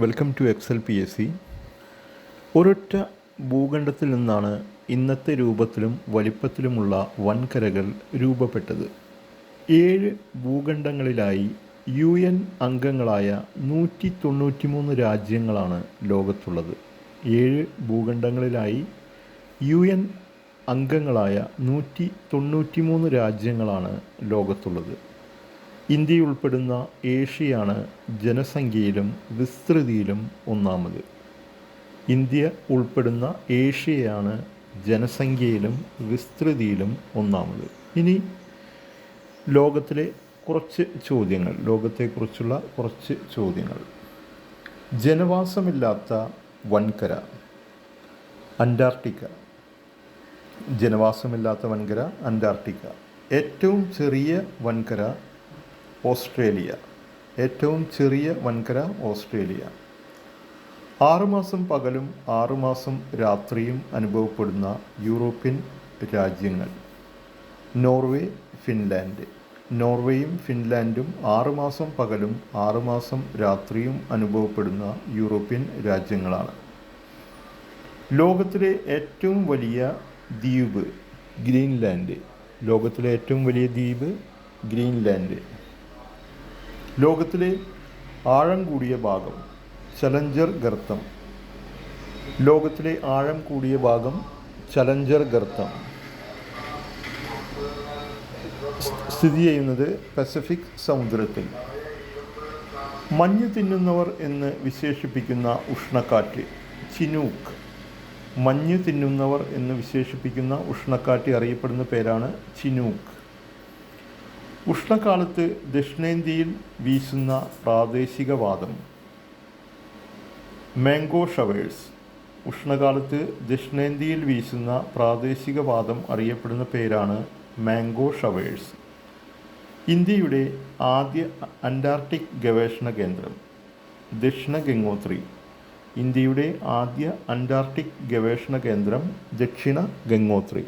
Welcome to Excel PSC. ഒരൊറ്റ ഭൂഖണ്ഡത്തിൽ നിന്നാണ് ഇന്നത്തെ രൂപത്തിലും വലിപ്പത്തിലുമുള്ള വൻകരകൾ രൂപപ്പെട്ടത്. 7 ഭൂഖണ്ഡങ്ങളിലായി UN അംഗങ്ങളായ 193 രാജ്യങ്ങളാണ് ലോകത്തുള്ളത്. 7 ഭൂഖണ്ഡങ്ങളിലായി UN അംഗങ്ങളായ 193 രാജ്യങ്ങളാണ് ലോകത്തുള്ളത്. ഇന്ത്യ ഉൾപ്പെടുന്ന ഏഷ്യയാണ് ജനസംഖ്യയിലും വിസ്തൃതിയിലും ഒന്നാമത്. ഇന്ത്യ ഉൾപ്പെടുന്ന ഏഷ്യയാണ് ജനസംഖ്യയിലും വിസ്തൃതിയിലും ഒന്നാമത്. ഇനി ലോകത്തെക്കുറിച്ചുള്ള കുറച്ച് ചോദ്യങ്ങൾ. ജനവാസമില്ലാത്ത വൻകര അന്റാർട്ടിക്ക. ജനവാസമില്ലാത്ത വൻകര അന്റാർട്ടിക്ക. ഏറ്റവും ചെറിയ വൻകര ഓസ്ട്രേലിയ. ഏറ്റവും ചെറിയ വൻകര ഓസ്ട്രേലിയ. 6 മാസം പകലും 6 മാസം രാത്രിയും അനുഭവപ്പെടുന്ന യൂറോപ്യൻ രാജ്യങ്ങൾ. Norway, Finland. നോർവേയും ഫിൻലാൻഡും 6 മാസം പകലും 6 മാസം രാത്രിയും അനുഭവപ്പെടുന്ന യൂറോപ്യൻ രാജ്യങ്ങളാണ്. ലോകത്തിലെ ഏറ്റവും വലിയ ദ്വീപ് ഗ്രീൻലാൻഡ്. ലോകത്തിലെ ഏറ്റവും വലിയ ദ്വീപ് ഗ്രീൻലാൻഡ്. ലോകത്തിലെ ആഴം കൂടിയ ഭാഗം ചലഞ്ചർ ഗർത്തം. ലോകത്തിലെ ആഴം കൂടിയ ഭാഗം ചലഞ്ചർ ഗർത്തം സ്ഥിതി ചെയ്യുന്നത് പസഫിക് സമുദ്രത്തിൽ. മഞ്ഞ് തിന്നുന്നവർ എന്ന് വിശേഷിപ്പിക്കുന്ന ഉഷ്ണക്കാറ്റ് ചിനൂക്ക്. മഞ്ഞ് തിന്നുന്നവർ എന്ന് വിശേഷിപ്പിക്കുന്ന ഉഷ്ണക്കാറ്റ് അറിയപ്പെടുന്ന പേരാണ് ചിനൂക്ക്. ഉഷ്ണകാലത്ത് ദക്ഷിണേന്ത്യയിൽ വീശുന്ന പ്രാദേശികവാദം മാംഗോ ഷവേഴ്സ്. ഉഷ്ണകാലത്ത് ദക്ഷിണേന്ത്യയിൽ വീശുന്ന പ്രാദേശികവാദം അറിയപ്പെടുന്ന പേരാണ് മാംഗോ ഷവേഴ്സ്. ഇന്ത്യയുടെ ആദ്യ അന്റാർട്ടിക് ഗവേഷണ കേന്ദ്രം ദക്ഷിണ ഗംഗോത്രി. ഇന്ത്യയുടെ ആദ്യ അന്റാർട്ടിക് ഗവേഷണ കേന്ദ്രം ദക്ഷിണ ഗംഗോത്രി.